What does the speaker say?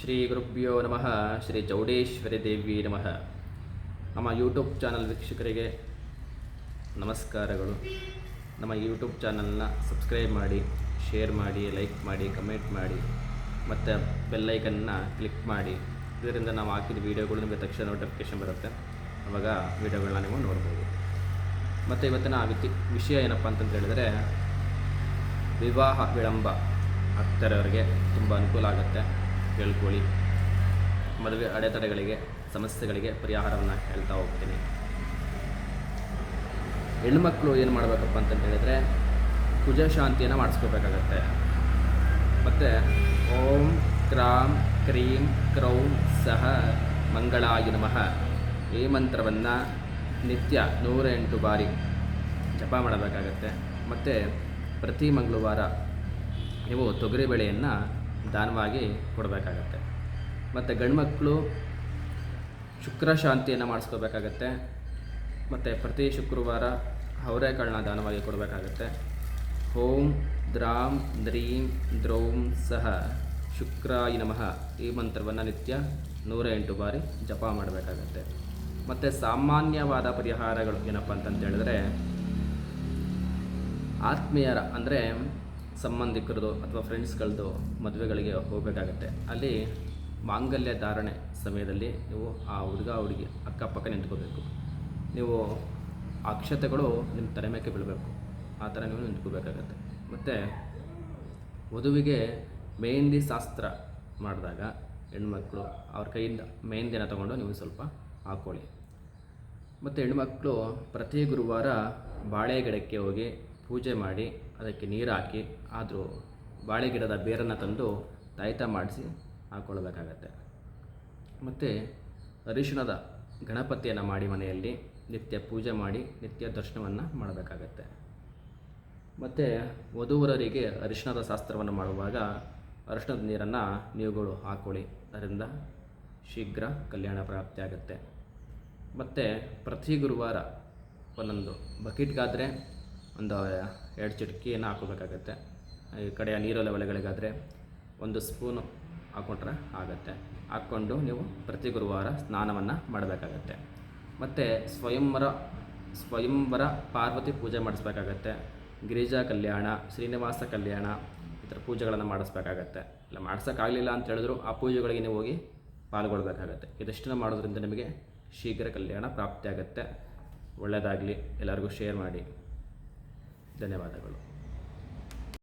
ಶ್ರೀ ಗುರುಭ್ಯೋ ನಮಃ. ಶ್ರೀ ಚೌಡೇಶ್ವರಿ ದೇವಿ ನಮಃ. ನಮ್ಮ ಯೂಟ್ಯೂಬ್ ಚಾನಲ್ ವೀಕ್ಷಕರಿಗೆ ನಮಸ್ಕಾರಗಳು. ನಮ್ಮ ಯೂಟ್ಯೂಬ್ ಚಾನಲ್ನ ಸಬ್ಸ್ಕ್ರೈಬ್ ಮಾಡಿ, ಶೇರ್ ಮಾಡಿ, ಲೈಕ್ ಮಾಡಿ, ಕಮೆಂಟ್ ಮಾಡಿ ಮತ್ತು ಬೆಲ್ಲೈಕನ್ನ ಕ್ಲಿಕ್ ಮಾಡಿ. ಇದರಿಂದ ನಾವು ಹಾಕಿದ ವೀಡಿಯೋಗಳು ನಿಮಗೆ ತಕ್ಷಣ ನೋಟಿಫಿಕೇಷನ್ ಬರುತ್ತೆ. ಆವಾಗ ವೀಡಿಯೋಗಳನ್ನ ನೀವು ನೋಡ್ಬೋದು. ಮತ್ತು ಇವತ್ತಿನ ವಿಷಯ ಏನಪ್ಪ ಅಂತಂತ ಹೇಳಿದರೆ, ವಿವಾಹ ವಿಳಂಬ ಆಗ್ತಿರೋರಿಗೆ ತುಂಬ ಅನುಕೂಲ ಆಗುತ್ತೆ. ಕೇಳ್ಕೊಳ್ಳಿ. ಮದುವೆ ಅಡೆತಡೆಗಳಿಗೆ, ಸಮಸ್ಯೆಗಳಿಗೆ ಪರಿಹಾರವನ್ನು ಹೇಳ್ತಾ ಹೋಗ್ತೀನಿ. ಹೆಣ್ಮಕ್ಳು ಏನು ಮಾಡಬೇಕಪ್ಪ ಅಂತಂತ ಹೇಳಿದರೆ, ಕುಜ ಶಾಂತಿಯನ್ನು ಮಾಡಿಸ್ಕೋಬೇಕಾಗತ್ತೆ. ಮತ್ತು ಓಂ ಕ್ರಾಂ ಕ್ರೀಂ ಕ್ರೌಂ ಸಹ ಮಂಗಳಾಯ ನಮಃ ಈ ಮಂತ್ರವನ್ನು ನಿತ್ಯ 108 ಬಾರಿ ಜಪ ಮಾಡಬೇಕಾಗತ್ತೆ. ಮತ್ತು ಪ್ರತಿ ಮಂಗಳವಾರ ನೀವು ತೊಗರಿಬೇಳೆಯನ್ನು ದಾನವಾಗಿ ಕೊಡಬೇಕಾಗತ್ತೆ. ಮತ್ತು ಗಂಡ್ಮಕ್ಕಳು ಶುಕ್ರ ಶಾಂತಿಯನ್ನು ಮಾಡಿಸ್ಕೋಬೇಕಾಗತ್ತೆ. ಮತ್ತು ಪ್ರತಿ ಶುಕ್ರವಾರ ಅವರೆಕಾಳನ್ನ ದಾನವಾಗಿ ಕೊಡಬೇಕಾಗತ್ತೆ. ಓಂ ದ್ರಾಂ ದ್ರೀಂ ದ್ರೌಂ ಸಹ ಶುಕ್ರಾಯ ನಮಃ ಈ ಮಂತ್ರವನ್ನು ನಿತ್ಯ 108 ಬಾರಿ ಜಪ ಮಾಡಬೇಕಾಗತ್ತೆ. ಮತ್ತು ಸಾಮಾನ್ಯವಾದ ಪರಿಹಾರಗಳು ಏನಪ್ಪ ಅಂತಂತ ಹೇಳಿದ್ರೆ, ಆತ್ಮೀಯರ ಅಂದರೆ ಸಂಬಂಧಿಕರದು ಅಥವಾ ಫ್ರೆಂಡ್ಸ್ಗಳದ್ದು ಮದುವೆಗಳಿಗೆ ಹೋಗಬೇಕಾಗತ್ತೆ. ಅಲ್ಲಿ ಮಾಂಗಲ್ಯ ಧಾರಣೆ ಸಮಯದಲ್ಲಿ ನೀವು ಆ ಹುಡುಗಿ ಅಕ್ಕಪಕ್ಕ ನಿಂತ್ಕೋಬೇಕು. ನೀವು ಅಕ್ಷತೆಗಳು ನಿಮ್ಮ ತಲೆ ಮೇಲೆ ಬೀಳಬೇಕು. ಆ ಥರ ನೀವು ನಿಂತ್ಕೋಬೇಕಾಗತ್ತೆ. ಮತ್ತು ವಧುವಿಗೆ ಮೆಹಂದಿ ಶಾಸ್ತ್ರ ಮಾಡಿದಾಗ ಹೆಣ್ಮಕ್ಳು ಅವ್ರ ಕೈಯಿಂದ ಮೆಹಂದಿನ ತಗೊಂಡು ನೀವು ಸ್ವಲ್ಪ ಹಾಕ್ಕೊಳ್ಳಿ. ಮತ್ತು ಹೆಣ್ಮಕ್ಳು ಪ್ರತಿ ಗುರುವಾರ ಬಾಳೆ ಗಿಡಕ್ಕೆ ಹೋಗಿ ಪೂಜೆ ಮಾಡಿ ಅದಕ್ಕೆ ನೀರು ಹಾಕಿ, ಆದರೂ ಬಾಳೆ ಗಿಡದ ಬೇರನ್ನು ತಂದು ತಾಯ್ತ ಮಾಡಿಸಿ ಹಾಕ್ಕೊಳ್ಬೇಕಾಗತ್ತೆ. ಮತ್ತು ಅರಿಶಿಣದ ಗಣಪತಿಯನ್ನು ಮಾಡಿ ಮನೆಯಲ್ಲಿ ನಿತ್ಯ ಪೂಜೆ ಮಾಡಿ ನಿತ್ಯ ದರ್ಶನವನ್ನು ಮಾಡಬೇಕಾಗತ್ತೆ. ಮತ್ತು ವಧುವರರಿಗೆ ಅರಿಶಿಣದ ಶಾಸ್ತ್ರವನ್ನು ಮಾಡುವಾಗ ಅರಿಶಿಣದ ನೀರನ್ನು ನೀವುಗಳು ಹಾಕ್ಕೊಳ್ಳಿ. ಅದರಿಂದ ಶೀಘ್ರ ಕಲ್ಯಾಣ ಪ್ರಾಪ್ತಿ ಆಗುತ್ತೆ. ಮತ್ತು ಪ್ರತಿ ಗುರುವಾರ ಒಂದೊಂದು ಬಕೆಟ್ಗಾದರೆ ಒಂದು 2 ಚಿಟಕಿಯನ್ನು ಹಾಕೋಬೇಕಾಗತ್ತೆ. ಈ ಕಡೆಯ ನೀರೊಲೆ ಒಲೆಗಳಿಗಾದರೆ 1 ಸ್ಪೂನು ಹಾಕ್ಕೊಂಡ್ರೆ ಆಗುತ್ತೆ. ಹಾಕ್ಕೊಂಡು ನೀವು ಪ್ರತಿ ಗುರುವಾರ ಸ್ನಾನವನ್ನು ಮಾಡಬೇಕಾಗತ್ತೆ. ಮತ್ತು ಸ್ವಯಂವರ ಪಾರ್ವತಿ ಪೂಜೆ ಮಾಡಿಸ್ಬೇಕಾಗತ್ತೆ. ಗಿರಿಜಾ ಕಲ್ಯಾಣ, ಶ್ರೀನಿವಾಸ ಕಲ್ಯಾಣ ಈ ಥರ ಪೂಜೆಗಳನ್ನು ಮಾಡಿಸ್ಬೇಕಾಗತ್ತೆ. ಇಲ್ಲ ಮಾಡ್ಸೋಕ್ಕಾಗಲಿಲ್ಲ ಅಂತ ಹೇಳಿದ್ರು ಆ ಪೂಜೆಗಳಿಗೆ ನೀವು ಹೋಗಿ ಪಾಲ್ಗೊಳ್ಬೇಕಾಗತ್ತೆ. ಇದಷ್ಟನ್ನು ಮಾಡೋದ್ರಿಂದ ನಿಮಗೆ ಶೀಘ್ರ ಕಲ್ಯಾಣ ಪ್ರಾಪ್ತಿಯಾಗತ್ತೆ. ಒಳ್ಳೆಯದಾಗಲಿ. ಎಲ್ಲರಿಗೂ ಶೇರ್ ಮಾಡಿ. ಧನ್ಯವಾದಗಳು.